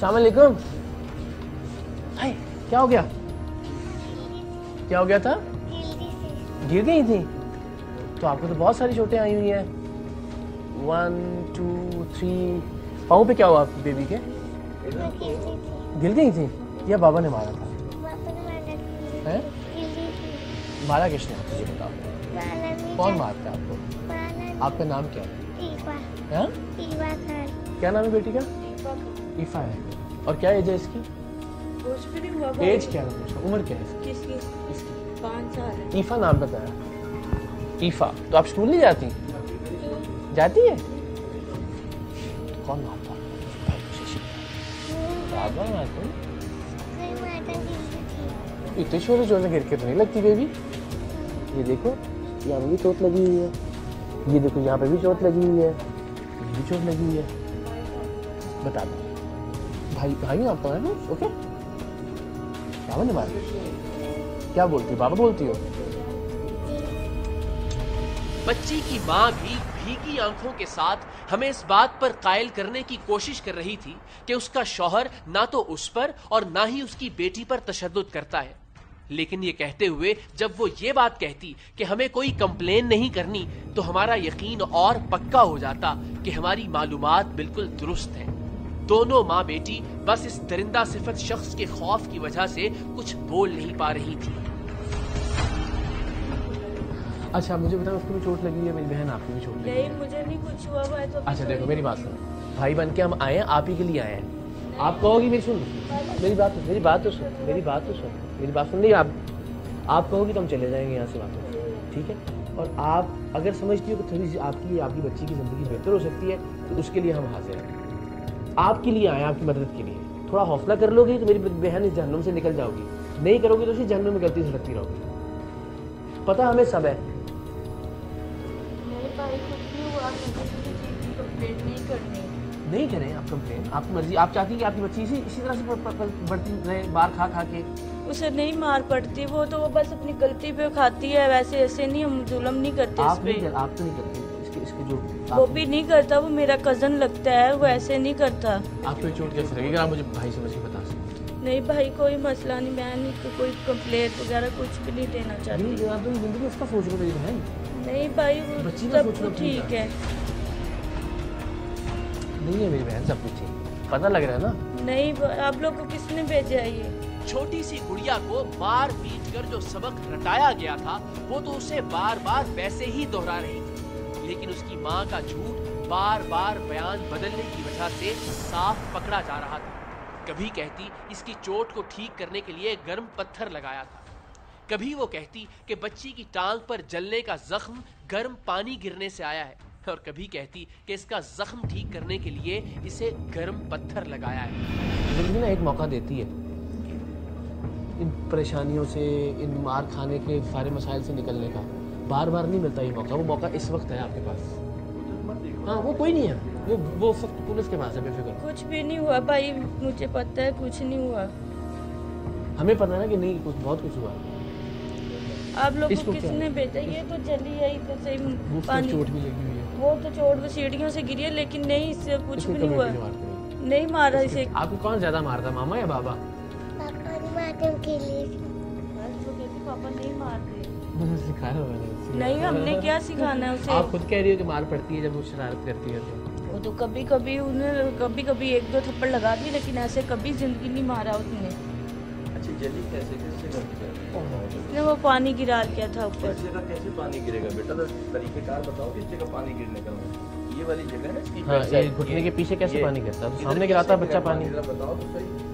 अस्सलाम वालेकुम। हाय, क्या हो गया? क्या हो गया था? गिर गई थी? तो आपको तो बहुत सारी चोटें आई हुई हैं। 1 2 3 पाँव पे क्या हुआ आपकी बेबी के? गिर गई थी या बाबा ने मारा था? हैं? मारा किसने आपको, ये बताओ। कौन मारता है आपको? आपका नाम क्या है? हाँ? क्या नाम है बेटी का? ईफा है। और क्या एज है इसकी? एज क्या है? उम्र क्या है इसकी? 5 साल है। ईफा नाम बताया। ईफा, तो आप स्कूल नहीं जाती? जाती है? तो कौन मारता है? बाबा मारता है? इतने छोटे छोटे गिर के तो नहीं लगती बेबी। ये देखो, यहाँ पे भी चोट लगी हुई है। ये देखो, यहाँ पे भी चोट लगी हुई है। ये भी चोट लगी हुई है। बता दो भाई आपका है ना? ओके, बाबा ने मारा? क्या बोलती हो? बाबा बोलती हो? बच्ची की माँ भी भीगी आंखों के साथ हमें इस बात पर कायल करने की कोशिश कर रही थी कि उसका शौहर ना तो उस पर और ना ही उसकी बेटी पर तशद्दुद करता है। लेकिन ये कहते हुए जब वो ये बात कहती कि हमें कोई कंप्लेन नहीं करनी, तो हमारा यकीन और पक्का हो जाता कि हमारी मालूमात बिल्कुल दुरुस्त है। दोनों माँ बेटी बस इस दरिंदा सिफत शख्स के खौफ की वजह से कुछ बोल नहीं पा रही थी। अच्छा मुझे बताओ, उसको भी चोट लगी है? मेरी बहन आपको भी चोट लगी है? नहीं, मुझे नहीं कुछ हुआ है तो। अच्छा देखो, मेरी बात सुनो। भाई बन के हम आए हैं, आप ही के लिए आए हैं। आप कहोगी, मेरी सुन, मेरी बात तो सुन, मेरी बात सुन नहीं। आप कहोगी तो हम चले जाएंगे यहाँ से वापस, ठीक है? और आप अगर समझती हो कि थोड़ी आपकी बच्ची की ज़िंदगी बेहतर हो सकती है, तो उसके लिए हम हाजिर हैं। आपके लिए आए हैं, आपकी मदद के लिए। थोड़ा हौसला कर लोगी तो मेरी बहन इस जहन्नुम से निकल जाओगी। नहीं करोगी तो उसी जहन्नुम में गलती से लगती रहोगी। पता हमें सब है। नहीं करें आप कंप्लेन, आपकी मर्जी। आप चाहती हैं कि आपकी बच्ची इसी तरह से बढ़ती रहे, मार खा के? उसे नहीं मार पड़ती, वो तो वो बस अपनी गलती पे खाती है। वैसे ऐसे नहीं, हम जुल्म नहीं करते आप इस पे। आप तो नहीं करते इसके जो वो भी नहीं करता, वो मेरा कजन लगता है, वो ऐसे नहीं करता। आपको चोट कैसे लगेगी? आप मुझे भाई समझ के बता सकते? नहीं भाई, कोई मसला नहीं, मैं नहीं तो कोई कंप्लेंट वगैरह कुछ भी नहीं देना चाहती। आप तो जिंदगी उसका सोच रहे हो मेरी बहन। नहीं भाई, बच्ची का सब सोचना कुछ ठीक है। नहीं है मेरी बहन, सब कुछ ठीक, पता लग रहा है ना? नहीं, आप लोग को किसने भेजा है ये? छोटी सी गुड़िया को मार पीट कर जो सबक रटाया गया था, वो तो उसे बार बार वैसे ही दोहरा रही थी। लेकिन उसकी माँ का झूठ बार बार बयान बदलने की वजह से साफ पकड़ा जा रहा था। कभी कहती इसकी चोट को ठीक करने के लिए गर्म पत्थर लगाया था, कभी वो कहती कि बच्ची की टांग पर जलने का जख्म गर्म पानी गिरने से आया है, और कभी कहती कि इसका जख्म ठीक करने के लिए इसे गर्म पत्थर लगाया है। जिंदगी ना एक मौका देती है इन परेशानियों से, इन मार खाने के सारे मसाइल से निकलने का। बार बार नहीं मिलता ये मौका। वो मौका इस वक्त है आपके पास। हाँ, वो कोई नहीं है, वो फक्त पुलिस के पास है, बेफिक्र। कुछ भी नहीं हुआ भाई, मुझे पता है कुछ नहीं हुआ। हमें पता है ना कि नहीं, कुछ बहुत कुछ हुआ। आप लोग को किसने भेजा? ये तो जली है, तो सही पानी। चोट भी लगी हुई है। वो तो चोट वो सीढ़ियों से गिरी है, लेकिन नहीं, इससे कुछ भी नहीं हुआ। नहीं मारा इसे। आपको कौन ज्यादा मारता, मामा या बाबा? पापा नहीं मारते। सिखाया मैंने। नहीं, हमने क्या सिखाना है उसे? आप खुद कह रही हो कि मार पड़ती है जब वो शरारत करती है तो। वो तो कभी कभी उन्हें कभी 1-2 थप्पड़ लगा दी, लेकिन ऐसे कभी जिंदगी नहीं मारा उसने। अच्छा, जली कैसे करती है? उसने वो पानी गिरा दिया था ऊपर। इस जगह कैसे पानी गिरेगा बेटा? तो तरीकेकार बताओ, किस जगह पानी गिरने का? ये वाली जगह है ना इसकी? हाँ, ये घुटने के पीछे कैसे पानी गिरता है? सामने गिराता बच्चा पानी। बताओ तो सही।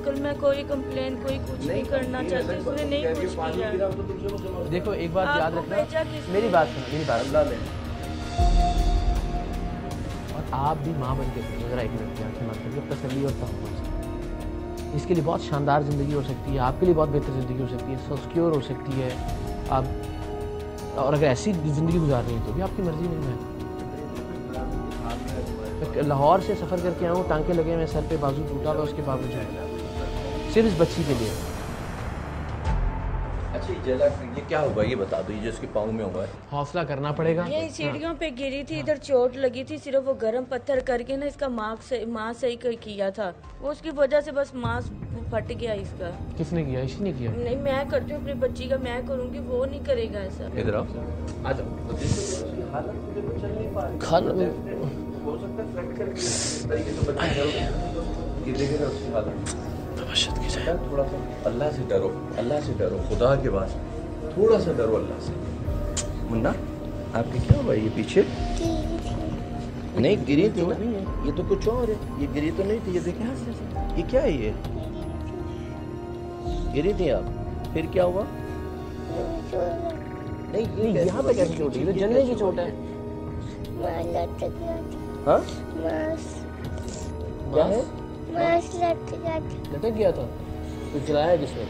कल मैं कोई कंप्लेन कोई कुछ नहीं करना चाहती, उसने नहीं कुछ किया। देखो एक बात याद रखना, मेरी बात सुनो, मेरी बात। और आप भी माँ बन के सुनो जरा, एक मिनट आंखें बंद करके तसल्ली और तहफ़्फ़ुज़। इसके लिए बहुत शानदार ज़िंदगी हो सकती है, आपके लिए बहुत बेहतर ज़िंदगी हो सकती है, सिक्योर हो सकती है आप। और अगर ऐसी ज़िंदगी गुजार रही है तो भी आपकी मर्ज़ी नहीं है। लाहौर से सफ़र करके आऊँ, टांके लगे मैं सर पे, बाजू टूटा हुआ, उसके बावजूद सिर्फ इस बच्ची के लिए। अच्छा ये क्या होगा ये बता दो, ये जो इसके पाँव में हुआ है? हौसला करना पड़ेगा। ये सीढ़ियों पे गिरी थी, इधर चोट लगी थी, सिर्फ वो गर्म पत्थर करके ना इसका माँ सही किया था, वो उसकी वजह से बस माँ फट गया इसका। किसने किया? इसी ने किया? नहीं, मैं करती हूँ अपनी बच्ची का, मैं करूँगी, वो नहीं करेगा ऐसा। इधर आओ, आ जाओ। हो सकता है फ्रैक्चर की तरीके से बच्चे ये देखेगा उसकी हालत। थोड़ा सा अल्लाह से डरो, अल्लाह से डरो, खुदा के पास थोड़ा सा डरो अल्लाह से। मुन्ना आपके क्या हुआ? ये पीछे नहीं गिरी थी ना, ये तो कुछ और है, ये गिरी तो नहीं थी। ये देखें, ये क्या है? ये गिरी थी आप, फिर क्या हुआ? नहीं ये यहाँ पे कैसे चोट? ये तो जलने की चोट है। हाँ क्या है? लटक गया था तो जलाया किसने?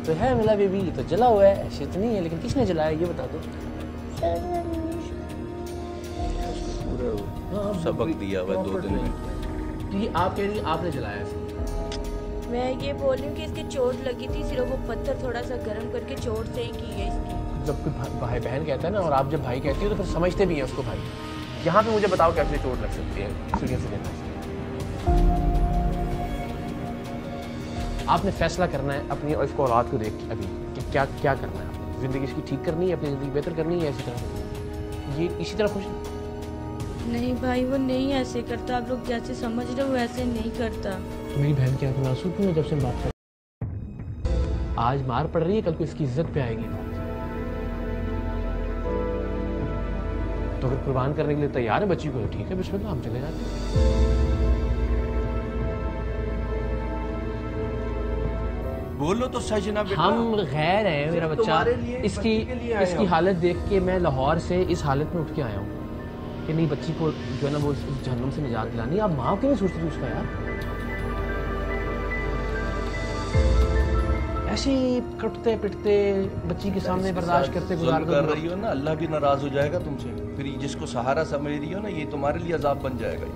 तो है मेरा बेबी तो जला हुआ है, ऐसे तो नहीं है, लेकिन किसने जलाया ये बता दो। पूरा सबक दिया हुआ 2 दिन में। ये आप कह रही हैं आपने जलाया है? मैं ये बोल रही हूँ कि इसकी चोट लगी थी, सिर्फ वो पत्थर थोड़ा सा गर्म करके चोट सही की है इसकी। जब कोई भाई बहन कहता है ना, और आप जब भाई कहती हो तो फिर समझते भी हैं उसको भाई। यहाँ पे मुझे बताओ कैसे चोट लग सकती है? सीरियस लेना, आपने फैसला करना है अपनी और इसको औलाद को देख के अभी कि क्या क्या करना है। जिंदगी इसकी ठीक करनी है, अपनी जिंदगी बेहतर करनी है, इसी तरह ये इसी तरह खुश। नहीं भाई, वो नहीं ऐसे करता, आप लोग जैसे समझ रहे हो वैसे नहीं करता। तो मेरी बहन की आंखों में आंसू क्यों है जब से बात कर? आज मार पड़ रही है, कल को इसकी इज्जत पे आएगी। तो अगर कुर्बान करने के लिए तैयार है बच्ची को, ठीक है बिस्मिल्लाह, हम चले जाते हैं। बोलो तो सही ना बेटा। हम गैर हैं, मेरा बच्चा इसकी हालत देख के मैं लाहौर से इस हालत में उठ के आया हूँ कि नहीं बच्ची को जो है ना वो इस जहन्नुम से निजात दिलानी। आप माँ क्यों नहीं सोचती थी उसका यार? ऐसे ही कटते पिटते बच्ची के सामने बर्दाश्त करते गुजार कर रही हो ना, अल्लाह भी नाराज हो जाएगा तुमसे। फिर जिसको सहारा समझ रही हो ना, ये तुम्हारे लिए अजाब बन जाएगा।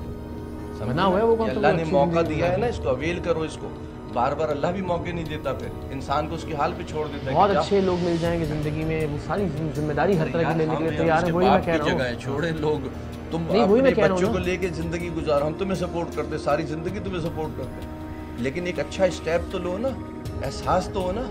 समझना हुआ है वो कौन? अल्लाह ने मौका दिया है ना, इसको अवेल करो। इसको बार बार अल्लाह भी मौके नहीं देता, फिर इंसान को उसके हाल पे छोड़ देता है। बहुत अच्छे लोग मिल जाएंगे जिंदगी में, वो सारी जिम्मेदारी हर तरह की लेने के लिए तैयार है। वही मैं कह रहा हूँ, छोड़े लोग, तुम अपने बच्चों को लेके जिंदगी गुजारो, हम तुम्हें सपोर्ट करते, सारी जिंदगी तुम्हें सपोर्ट करते, लेकिन एक अच्छा स्टेप तो लो ना, एहसास तो हो ना।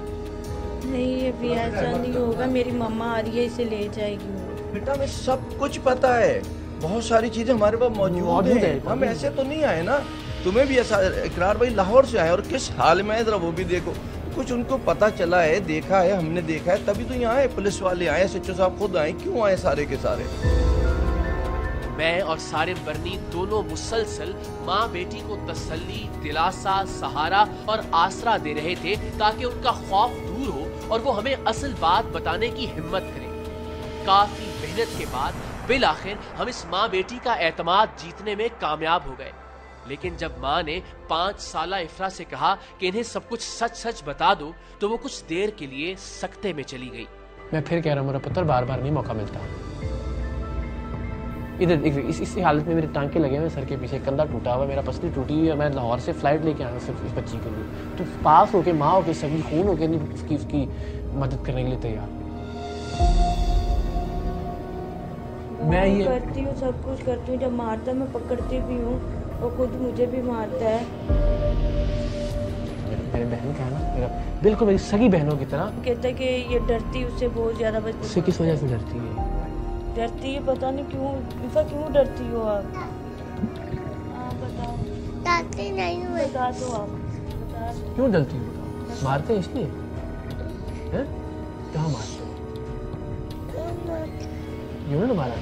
नहीं अभी ऐसा नहीं होगा, मेरी मम्मा आ रही है, इसे ले जाएगी। बेटा मैं सब कुछ पता है, बहुत सारी चीजें हमारे पास मौजूद है। हम ऐसे तो नहीं आए ना, तुम्हें भी ऐसा इकरार भाई लाहौर से आए और किस हाल में है जरा वो भी देखो। कुछ उनको पता चला है, देखा है, हमने देखा है, तभी तो यहाँ आए, पुलिस वाले आए, सच्चो साहब खुद आए। क्यों आए सारे के सारे? मैं और सारिम बरनी दोनों मुसलसल माँ बेटी को तसल्ली, दिलासा, सहारा और आसरा दे रहे थे ताकि उनका खौफ दूर हो और वो हमें असल बात बताने की हिम्मत करें। काफी मेहनत के बाद बिल आखिर हम इस माँ बेटी का एतमाद जीतने में कामयाब हो गए। लेकिन जब माँ ने 5 साला इफ्रा से कहा कि इन्हें सब कुछ सच सच बता दो, तो वो कुछ देर के लिए सकते में चली गई। मैं फिर कह रहा हूँ मेरा पुत्र, बार बार नहीं मौका मिलता। इधर इस हालत में मेरे टांके लगे हुए, सर के पीछे कंधा टूटा हुआ, मेरा पसली टूटी हुई है। मैं लाहौर से फ्लाइट लेके आया सिर्फ इस बच्ची के लिए। तो पास होके माँ होके सभी खून होके नहीं उसकी मदद करने के लिए तैयार। मैं ये करती हूँ, सब कुछ करती हूँ। जब मारता मैं पकड़ती भी हूँ, वो खुद मुझे भी मारता है। मेरे बहन का है ना, मेरा बिल्कुल मेरी सगी बहनों की तरह। कहता है कि ये डरती उससे बहुत ज्यादा। उससे किस वजह से डरती है? डरती है, पता नहीं क्यों। इफ़ा क्यों डरती हो आप? बताओ। डरती नहीं हूँ। बता दो आप, बता दो। क्यों डरती हो? मारते हैं इसलिए? हैं? कहाँ मारते हो? यूं ना मारा?